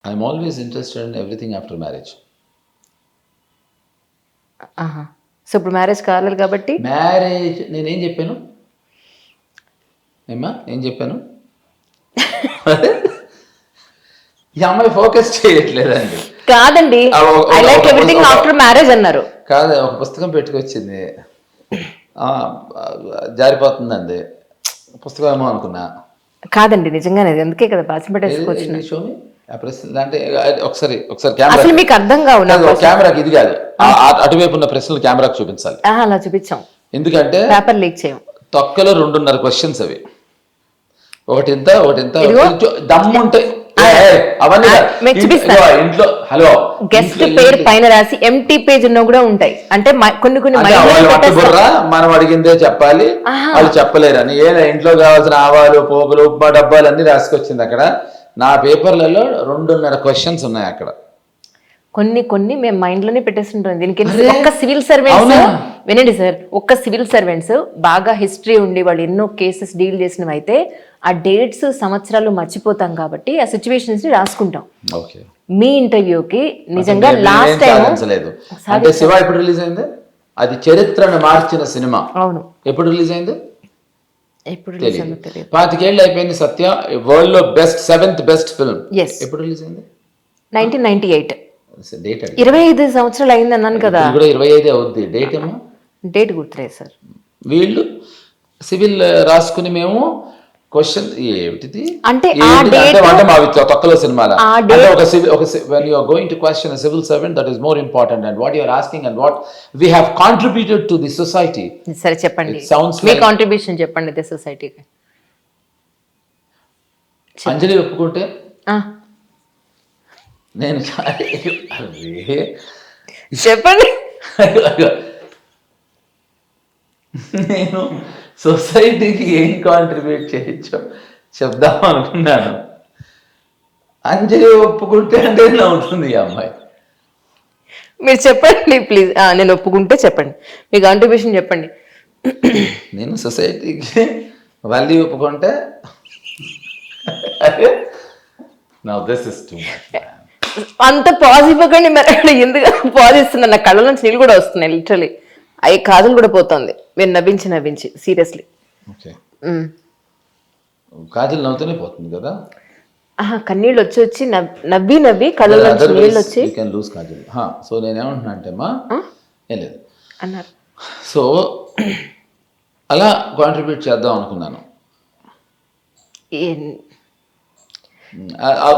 I'm always interested in everything after marriage. ఆహా! So, ఇప్పుడు marriage కాలేదు కాబట్టి మ్యారేజ్ నేనేం చెప్పాను? ఏం చెప్పాను? ఈ అమ్మాయి ఫోకస్ చేయట్లేదండి. కాదండి. I like everything after marriage అన్నారు. కాదు, ఒక పుస్తకం పెట్టుకొచ్చింది. జారిపోతుందండి. పుస్తకం ఏమో అనుకున్నా. కాదండి, నిజంగానే అందుకే కదా బాసి పెట్టేసుకొచ్చిన. షోమి ఆ ప్రశ్న అంటే ఒకసారి అసలు కెమెరా మీకు అర్థం కావు నా క్వశ్చన్. కెమెరాకి ఇది కాదు, అటువైపు ఉన్న ప్రశ్నలు కెమెరాకి చూపించాలి. అలా చూపించాం, ఎందుకంటే పేపర్ లీక్ చేయం. తొక్కలో 2.5 క్వశ్చన్స్ అవి. ఒకటింత ఇదిగో. దమ్ముంటే అవన్నీ మీకు చూపిస్తాను. ఇంట్లో హలో గెస్ట్ పేరు పైన రాసి ఎంటీ పేజ్ ఉన్న కూడా ఉంటాయి. అంటే కొన్ని బుర్రా మనం అడిగిందే చెప్పాలి, వాళ్ళు చెప్పలేరని. ఇంట్లో కావాల్సిన ఆవాలు పోగులు ఉప్మా డబ్బాలు అన్ని రాసుకొచ్చింది అక్కడ. నా పేపర్లలో 2.5 క్వశ్చన్స్ ఉన్నాయి అక్కడ. కొన్ని మేము మైండ్ లోనే పెట్టేస్తుంటాం. దీనికి ఒక్క సివిల్ సర్వెంట్స్ వినండి సార్, ఒక్క సివిల్ సర్వెంట్స్ బాగా హిస్టరీ ఉండి వాళ్ళు ఎన్నో కేసెస్ డీల్ చేసినవి అయితే ఆ డేట్స్ సంవత్సరాలు మర్చిపోతాం కాబట్టి ఆ సిచ్యువేషన్స్ ని రాసుకుంటాం. మీ ఇంటర్వ్యూకి నిజంగా లాస్ట్ టైం అంటే శివ ఎప్పుడు రిలీజ్ అయింది? అది చరిత్రను మార్చిన సినిమా. అవును. ఎప్పుడు రిలీజ్ అయింది? ఎప్పుడు 25 ఏళ్ళు అయిపోయింది. సత్య వరల్డ్ లో సెవెంత్ బెస్ట్ ఫిల్మ్. ఎప్పుడు రిలీజ్ అయింది? 1998. డేట్ 25 సంవత్సరాలు అయింది అన్నాను కదా. 25 అవుద్ది. డేట్ ఏమో డేట్ గుర్తులేదు సార్. వీళ్ళు సివిల్ రాసుకుని మేము క్వశ్చన్ ఏమిటిది అంటే తొక్కలో సినిమాల when you are going to question a civil servant, that is more important and what you are asking and what we have contributed to the society. సరే చెప్పండి, మీ కాంట్రిబ్యూషన్ చెప్పండి ది సొసైటీకి. అంజలి ఒప్పుకుంటే నేను చెప్పండి. నేను సొసైటీకి ఏం కాంట్రిబ్యూట్ చేయొచ్చో చెప్దాం అనుకున్నాను. అంజలి ఒప్పుకుంటే అంటే నవ్వుతుంది ఈ అమ్మాయి. మీరు చెప్పండి ప్లీజ్. నేను ఒప్పుకుంటే చెప్పండి, మీ కాంట్రిబ్యూషన్ చెప్పండి. నేను సొసైటీకి వాల్యూ ఒప్పుకుంటే అంత పాజిటివ్ అవ్వకండి మరి. ఎందుకు పాజిస్తున్నా? నా కళ్ళ నుంచి నీళ్ళు కూడా వస్తున్నాయి లిటరలీ. అవి కాదులు కూడా పోతుంది మీరు నవ్వించి సీరియస్లీ. కాజల్ నవ్వుతూనే పోతుంది కదా. కన్నీళ్ళు వచ్చి నవ్వి కళ్ళ నుంచి నీళ్ళు వచ్చి సో నేనేమంటున్నా అంటే అమ్మా ఏం లేదు అన్నారు. సో అలా కాంట్రిబ్యూట్ చేద్దాం అనుకున్నాను.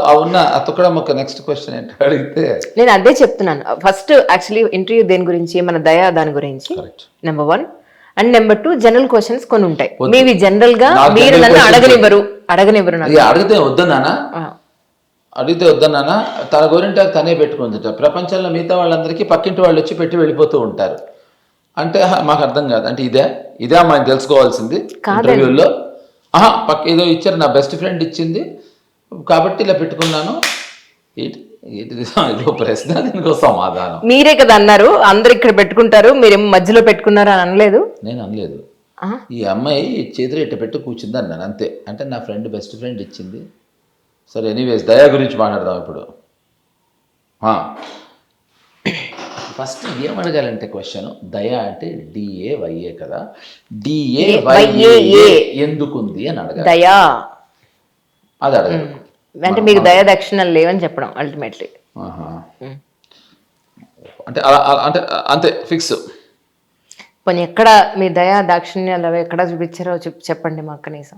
అవునా అతొక్కడ ఒక నెక్స్ట్ క్వశ్చన్ ఏంటో అడిగితే నేను అదే చెప్తున్నాను. ఫస్ట్ యాక్చువల్లీ ఇంటర్వ్యూ దేని గురించి, మన దయా దాని గురించి number 1 and number 2 general questions కొన్ని ఉంటాయి. మీవి జనరల్ గా మీరు నన్ను అడగనివ్వరు. అడిగితే వద్దన్నానా తన గురించి తనే పెట్టుకుంది. ప్రపంచంలో మిగతా వాళ్ళందరికీ పక్కింటి వాళ్ళు వచ్చి పెట్టి వెళ్ళిపోతూ ఉంటారు. అంటే మాకు అర్థం కాదు. అంటే ఇదే అమ్మాయిని తెలుసుకోవాల్సింది ఇంటర్వ్యూలో. ఏదో ఇచ్చారు, నా బెస్ట్ ఫ్రెండ్ ఇచ్చింది కాబట్టి ఇలా పెట్టుకున్నాను. ప్రశ్న, దీనికో సమాధానం. మీరే కదా అన్నారు అందరు ఇక్కడ పెట్టుకుంటారు, మీరేమో మధ్యలో పెట్టుకున్నారు అని అనలేదు. నేను అనలేదు. ఈ అమ్మాయి చేతిలో ఇట్ట పెట్టి కూర్చుంది అన్నాను అంతే. అంటే నా ఫ్రెండ్ బెస్ట్ ఫ్రెండ్ ఇచ్చింది. సరే ఎనీవేస్ దయా గురించి మాట్లాడదాం ఇప్పుడు. ఫస్ట్ ఏం అడగాలంటే క్వశ్చన్, దయా అంటే DAYA కదా, DAYA ఎందుకుంది అని అడగాలి. దయా అది అడగాలి. అంటే మీకు దయా దక్షిణాలు లేవని చెప్పడం అల్టిమేట్లీ. అంటే అంటే అంతే ఫిక్స్. పోనీ ఎక్కడ మీ దయా దాక్షిణ్యాలు అవి ఎక్కడ చూపించారో చెప్పండి మాకు కనీసం.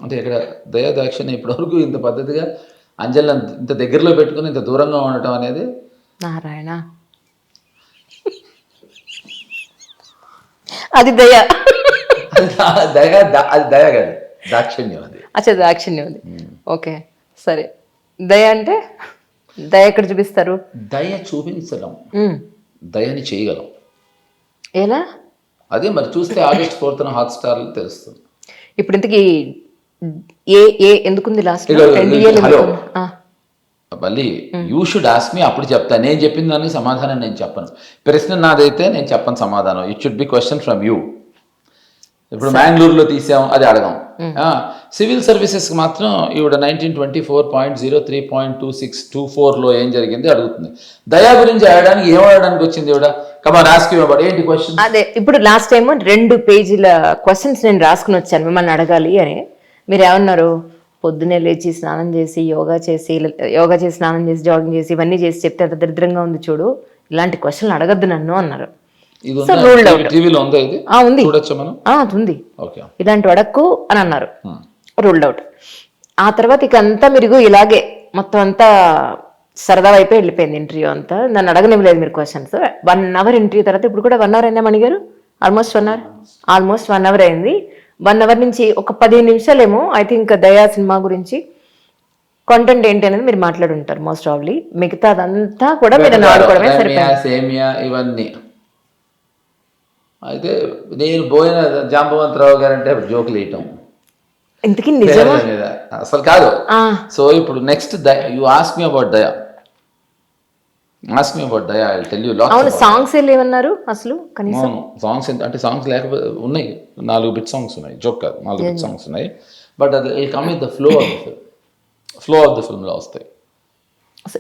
అంటే ఇక్కడ దయా దాక్షిణ్యం ఇప్పటివరకు ఇంత పద్ధతిగా అంజలి ఇంత దగ్గరలో పెట్టుకుని ఇంత దూరంగా ఉండటం అనేది. నారాయణ అది దయా. అది దయా కాదు, దాక్షిణ్యం అది. అచ్చా దాక్షిణ్యం అది. ఓకే సరే. దయ అంటే దయ ఎక్కడ చూపిస్తారు? దయ చూపించడం, దయని చేయగలం. ఎలా? అదే మరి చూస్తే August 4th హాట్‌స్టార్ తెలుస్తుంది. ఇప్పుడు ఇంతకీ ఏ ఎందుకుంది లాస్ట్? మళ్ళీ యూ షుడ్ ఆస్క్ మీ, అప్పుడు చెప్తాను. నేను చెప్పిన దానికి సమాధానం నేను చెప్పను. ప్రశ్న నాదైతే నేను చెప్పను సమాధానం. It should be question from you. ఇప్పుడు మ్యాంగ్లూరులో తీసాం అది అడగం. సివిల్ సర్వీసెస్కి మాత్రం ఈవిడ 1924.03.2624లో ఏం జరిగింది అడుగుతుంది. దయా గురించి అడగడానికి ఏం అడగడానికి వచ్చింది ఈవిడ? కమాన్ ఆస్క్ యు అబౌట్ ఏంటి క్వశ్చన్? అదే ఇప్పుడు లాస్ట్ టైం 2 పేజీల క్వశ్చన్స్ నేను రాసుకుని వచ్చాను మిమ్మల్ని అడగాలి అని. మీరు ఏమన్నారు? పొద్దున్నే లేచి స్నానం చేసి యోగా చేసి స్నానం చేసి జాగింగ్ చేసి ఇవన్నీ చేసి చెప్తే అంత దరిద్రంగా ఉంది చూడు, ఇలాంటి క్వశ్చన్లు అడగద్దు నన్ను అన్నారు. ఇది సో రూల్డ్ అవుట్. టీవీలో ఉందా ఇది? ఉంది, చూడొచ్చా మనం? ఉంది. ఓకే, ఇలాంటి అడక్కు అని అన్నారు. Ruled out. ఆ తర్వాత ఇక అంతా మీరు ఇలాగే మొత్తం అంతా సరదా వైపే వెళ్ళిపోయింది ఇంటర్వ్యూ అంతా. నన్ను అడగనివ్వలేదు మీరు క్వశ్చన్స్. 1 అవర్ ఇంటర్వ్యూ తర్వాత ఇప్పుడు కూడా 1 అవర్ అయిందా మణి గారు? ఆల్మోస్ట్ 1 అవర్ అయింది. 1 అవర్ నుంచి ఒక 15 నిమిషాలేమో ఐ థింక్ దయా సినిమా గురించి కంటెంట్ ఏంటి అనేది మీరు మాట్లాడుంటారు మోస్ట్ ప్రాబ్లీ. మిగతా అదంతా కూడా మీరు ఆడుకోవడమే సరిపోయింది. సేమియా ఇవన్నీ. అయితే నేను పోయిన జాంబవంతరావు గారు అంటే జోకులు వేయటం ఇంతకీ నిజమా? అసలు కాదు. సో ఇప్పుడు next you ask me about దయా. ఆస్క్ మీ అబౌట్ దయా, I will tell you LADS. అవును, సాంగ్స్ ఏమన్నారు అసలు కనీసం? సాంగ్స్ అంటే సాంగ్స్ లేకపోతే ఉన్నాయి, 4 బిట్ సాంగ్స్ ఉన్నాయి, జోక్ కాదు, 4 బిట్ సాంగ్స్ ఉన్నాయి. బట్ అది will come with the flow of the film. Flow of the ఫిల్మ్లో వస్తాయి.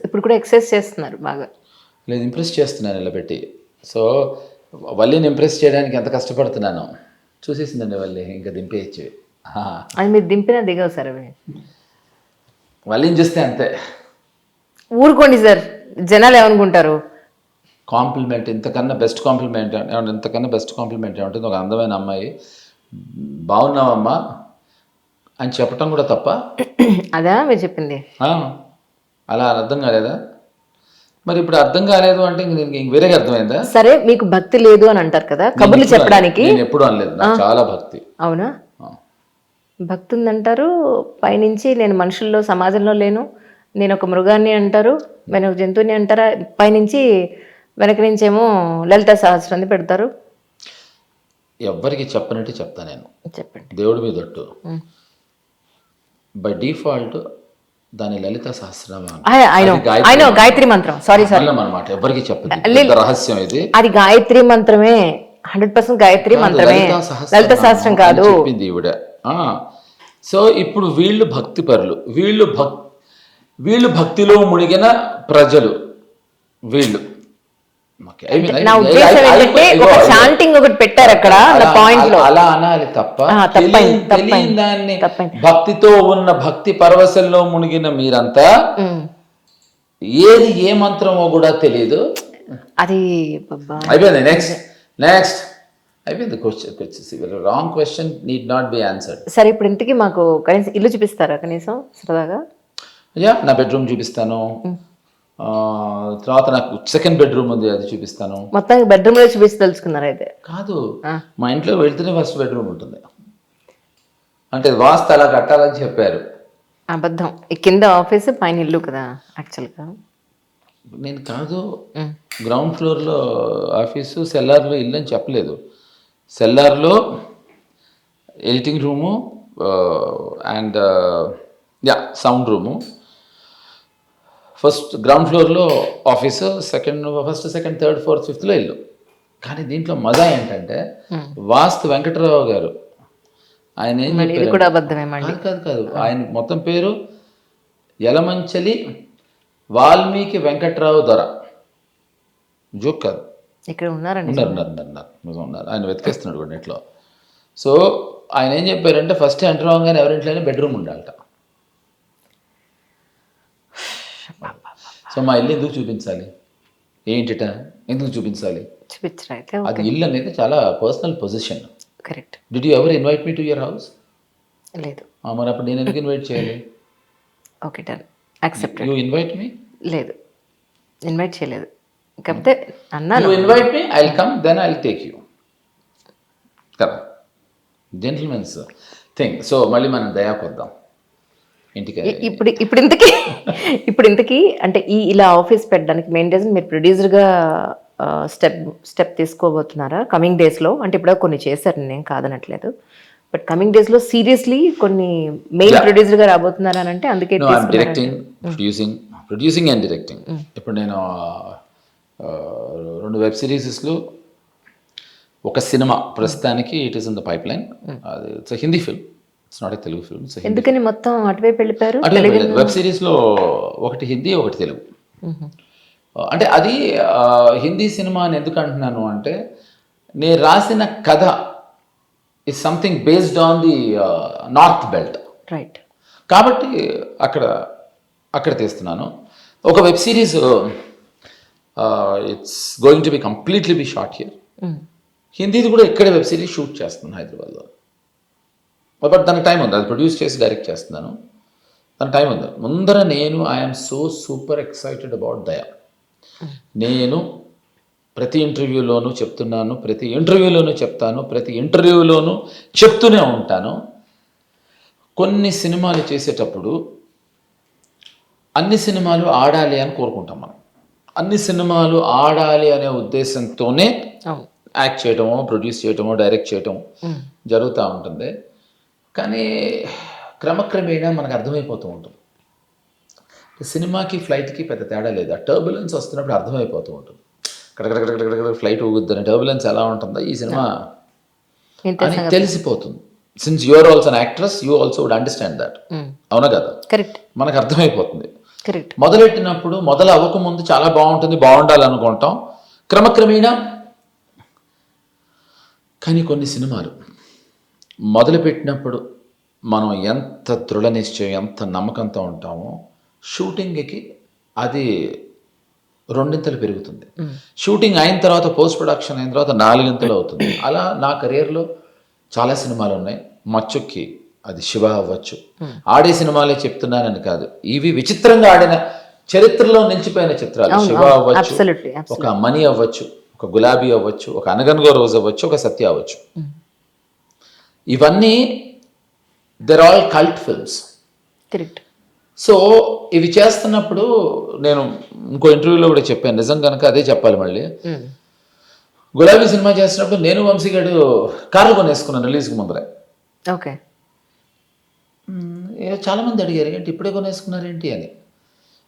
ఇప్పుడు కూడా ఎక్సర్సైజ్ చేస్తున్నారు బాగా? లేదు, ఇంప్రెస్ చేస్తున్నాను ఇలా పెట్టి. సో వల్లిని ఇంప్రెస్ చేయడానికి ఎంత కష్టపడుతున్నాను చూసేసిందండి వల్లి, ఇంకా దింపేయచ్చు. అది మీరు దింపినా దిగవు సార్ అవి. వల్లిని చూస్తే అంతే. ఊరుకోండి సార్, జనాలు ఏమనుకుంటారు? కాంప్లిమెంట్ ఇంతకన్నా బెస్ట్ కాంప్లిమెంట్ ఏమంటుంది? ఒక అందమైన అమ్మాయి బాగున్నావమ్మా అని చెప్పటం కూడా తప్ప? అదా మీరు చెప్పింది? అలా అర్థం కాలేదా? మరి ఇప్పుడు అర్థం కాలేదు అంటే ఇంక వేరేగా అర్థమైందా? సరే, మీకు భక్తి లేదు అని అంటారు కదా కబుర్లు చెప్పడానికి. నేను ఎప్పుడు అనలేదు, నాకు చాలా భక్తి. అవునా? భక్తి ఉందంటారు. పైనుంచి నేను మనుషుల్లో సమాజంలో లేను, నేను ఒక మృగాన్ని అంటారు, నేను ఒక జంతువుని అంటారా. పైనుంచి వెనక నుంచేమో లలిత సహస్రాన్ని పెడతారు. ఎవ్వరికి చెప్పనట్టు చెప్తా నేను. చెప్పండి. దేవుడి మీద ఒట్టు. బై డిఫాల్ట్ దాని లలిత సహస్రనామం, గాయత్రి మంత్రం. సారీ అన్నమాట, ఎవరికి చెప్పదు, రహస్యం ఇది. అది గాయత్రి మంత్రమే, 100% గాయత్రి మంత్రమే, లలిత సహస్రం కాదు చెప్పింది ఈవిడ. సో ఇప్పుడు వీళ్ళు భక్తి పరులు, వీళ్ళు భక్తిలో మునిగిన ప్రజలు వీళ్ళు. నా ఉద్దేశం ఏంటంటే ఒక చాంటింగ్ ఒకటి పెట్టారు అక్కడ పాయింట్ లో, అలా అనాలి తప్ప తెలియని దాన్ని భక్తితో ఉన్న భక్తి పరవశంలో మునిగిన మీరంతా ఏది ఏ మంత్రమో కూడా తెలియదు. అది అయిపోయింది. నెక్స్ట్ అయిపోయింది. Wrong question need not be answered. సరే, ఇప్పుడు ఇంతకీ మాకు కనీసం ఇల్లు చూపిస్తారా కనీసం సరదాగా? నా బెడ్రూమ్ చూపిస్తాను. తర్వాత నాకు 2nd బెడ్రూమ్ ఉంది, అది చూపిస్తాను. మొత్తం బెడ్రూమ్ లో చూపిస్తే తెలుసుకున్నారు అయితే? కాదు, మా ఇంట్లో వెళ్తేనే ఫస్ట్ బెడ్రూమ్ ఉంటుంది. అంటే వాస్తు అలా కట్టాలని చెప్పారు. అబద్ధం. ఈ కింద ఆఫీస్, పైన ఇల్లు కదా యాక్చువల్గా. నేను కాదు, గ్రౌండ్ ఫ్లోర్లో ఆఫీసు, సెల్లార్లో ఇల్లు అని చెప్పలేదు. సెల్లార్లో editing room and sound room, first ground ఫ్లోర్లో office, first second third fourth ఫిఫ్త్లో ఇల్లు. కానీ దీంట్లో మజా ఏంటంటే వాస్తు వెంకటరావు గారు, ఆయన ఏం చెప్పారు? కాదు, ఆయన మొత్తం పేరు యలమంచలి వాల్మీకి వెంకట్రావు దొర. జోక్ కాదు, ఇక్కడ ఉన్నారు. ఆయన వెతికేస్తున్నాడు కూడా నెట్లో. సో ఆయన ఏం చెప్పారంటే ఫస్ట్ ఎంటర్ అవ్వగానే ఎవరింట్లోనే బెడ్రూమ్ ఉండాలట. సో మా ఇల్లు ఎందుకు చూపించాలి, ఏంటిట ఎందుకు చూపించాలి? అది ఇల్లు అనేది చాలా personal position. Correct. Did you ever invite me to your house? లేదు. మరి అప్పుడు నేను ఎందుకు ఇన్వైట్ చేయాలి? Okay, done, accepted. You invite me? లేదు, ఇన్వైట్ చేయలేదు. కాకపోతే అన్నాను, you invite me, I will come, then I will take you. కదా, జెంటిల్మెన్స్ థింగ్. సో మళ్ళీ మనం దయాకు వద్దాం ఇంటికి. ఇప్పుడు ఇంతకీ అంటే ఇలా ఆఫీస్ పెట్టడానికి మెయిన్ రీజన్ మీరు ప్రొడ్యూసర్గా స్టెప్ తీసుకోబోతున్నారా కమింగ్ డేస్లో? అంటే ఇప్పుడు కొన్ని చేశారు, నేను కాదనట్లేదు, బట్ కమింగ్ డేస్లో సీరియస్లీ కొన్ని మెయిన్ ప్రొడ్యూసర్గా రాబోతున్నారా అని అంటే అందుకే డైరెక్టింగ్, ప్రొడ్యూసింగ్ అండ్ డైరెక్టింగ్. ఇప్పుడు నేను 2 వెబ్ సిరీసెస్లు, ఒక సినిమా ప్రస్తుతానికి it is in the pipeline. అది it's Hindi film, it's not a Telugu film. ఎందుకని మొత్తం అటువైపు వెళ్ళిపోయారు? వెబ్ సిరీస్లో ఒకటి హిందీ ఒకటి తెలుగు. అంటే అది హిందీ సినిమా అని ఎందుకు అంటున్నాను అంటే నేను రాసిన కథ is something based on the north belt. Right. కాబట్టి అక్కడ తీస్తున్నాను. ఒక web series it's going to be completely be short here. హిందీది కూడా ఇక్కడే వెబ్ సిరీస్ షూట్ చేస్తున్నాను హైదరాబాద్లో. బట్ దానికి టైం ఉంది, అది ప్రొడ్యూస్ చేసి డైరెక్ట్ చేస్తున్నాను, దానికి టైం ఉంది. ముందర నేను I'm so super excited about దయా. నేను ప్రతి ఇంటర్వ్యూలోనూ చెప్తున్నాను, ప్రతి ఇంటర్వ్యూలోనూ చెప్తాను, ప్రతి ఇంటర్వ్యూలోనూ చెప్తూనే ఉంటాను. కొన్ని సినిమాలు చేసేటప్పుడు అన్ని సినిమాలు ఆడాలి అని కోరుకుంటాం మనం. అన్ని సినిమాలు ఆడాలి అనే ఉద్దేశంతోనే యాక్ట్ చేయటమో, ప్రొడ్యూస్ చేయటమో, డైరెక్ట్ చేయటమో జరుగుతూ ఉంటుంది. కానీ క్రమక్రమేణా మనకు అర్థమైపోతూ ఉంటుంది. సినిమాకి ఫ్లైట్కి పెద్ద తేడా లేదు. ఆ టర్బులెన్స్ వస్తున్నప్పుడు అర్థమైపోతూ ఉంటుంది. కడకడకడకడ ఫ్లైట్ ఊగుద్దని టర్బులెన్స్ ఎలా ఉంటుందో ఈ సినిమా అని తెలిసిపోతుంది. Since you are also an actress, you also would understand that. అవునా కదా? కరెక్ట్. మనకు అర్థమైపోతుంది. కరెక్ట్. మొదలెట్టినప్పుడు మొదలు అవ్వకముందు చాలా బాగుంటుంది, బాగుండాలనుకుంటాం, క్రమక్రమేణా. కానీ కొన్ని సినిమాలు మొదలుపెట్టినప్పుడు మనం ఎంత దృఢ నిశ్చయం, ఎంత నమ్మకంతో ఉంటామో షూటింగ్కి అది రెండింతలు పెరుగుతుంది. షూటింగ్ అయిన తర్వాత, పోస్ట్ ప్రొడక్షన్ అయిన తర్వాత 4 అవుతుంది. అలా నా కెరియర్లో చాలా సినిమాలు ఉన్నాయి. మచ్చుక్కి అది శివ అవ్వచ్చు, ఆడే సినిమాలే చెప్తున్నానని కాదు, ఇవి విచిత్రంగా ఆడిన చరిత్రలో నిలిచిపోయిన చిత్రాలు. శివ అవ్వచ్చు, ఒక మణి అవ్వచ్చు, ఒక గులాబీ అవ్వచ్చు, ఒక అనగనగో రోజు అవ్వచ్చు, ఒక సత్య అవ్వచ్చు. ఇవన్నీ there all cult films. Correct. So ఇవి చేస్తున్నప్పుడు నేను ఇంకో ఇంటర్వ్యూలో కూడా చెప్పాను, నిజం కనుక అదే చెప్పాలి మళ్ళీ. గులాబీ సినిమా చేస్తున్నప్పుడు నేను వంశీగాడు కార్లు కొనేసుకున్నాను రిలీజ్కి ముందరే. ఓకే. చాలామంది అడిగారు ఏంటి ఇప్పుడే కొనేసుకున్నారేంటి అని.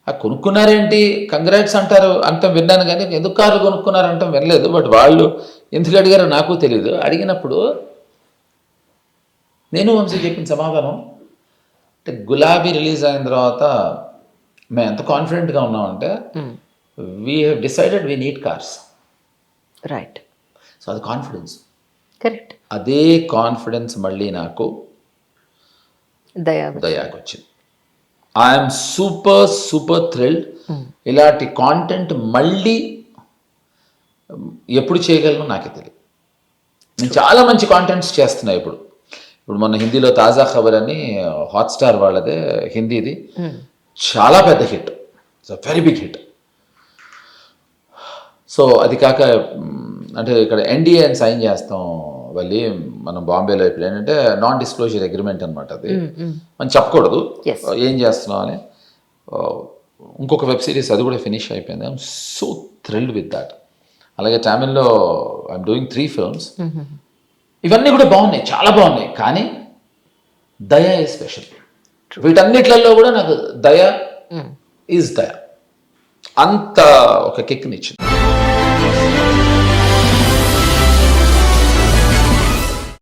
ఆ కొనుక్కున్నారేంటి కంగ్రాట్స్ అంటారు అంటాం విన్నాను, కానీ ఎందుకు కార్లు కొనుక్కున్నారంటాం వినలేదు. బట్ వాళ్ళు ఎందుకు అడిగారో నాకు తెలియదు. అడిగినప్పుడు నేను వంశీ చెప్పిన సమాధానం అంటే గులాబీ రిలీజ్ అయిన తర్వాత మేము ఎంత కాన్ఫిడెంట్గా ఉన్నామంటే we have decided we need cars. Right. So అది కాన్ఫిడెన్స్. కరెక్ట్. అదే కాన్ఫిడెన్స్ మళ్ళీ నాకు దయాకి వచ్చింది. I'm super thrilled. ఇలాంటి కాంటెంట్ మళ్ళీ ఎప్పుడు చేయగలను నాకే తెలియదు. నేను చాలా మంచి కాంటెంట్స్ చేస్తున్నా ఇప్పుడు. మొన్న హిందీలో తాజా ఖబర్ అని హాట్స్టార్ వాళ్ళదే హిందీది, చాలా పెద్ద hit, it's very big hit. So అది కాక అంటే ఇక్కడ ఎన్డీఏ అని సైన్ చేస్తాం వెళ్ళి మనం బాంబేలో. ఇప్పుడు ఏంటంటే నాన్ డిస్క్లోజర్ అగ్రిమెంట్ అనమాట. అది మనం చెప్పకూడదు ఏం చేస్తున్నాం అని. ఇంకొక వెబ్ సిరీస్ అది కూడా ఫినిష్ అయిపోయింది. I'm so thrilled with that. అలాగే తమిళ్లో ఐఎమ్ డూయింగ్ 3 films. ఇవన్నీ కూడా బాగున్నాయి, చాలా బాగున్నాయి. కానీ దయా ఈజ్ స్పెషల్. వీటన్నిట్లలో కూడా నాకు దయా ఈజ్ దయా అంత ఒక కిక్నిచ్చింది.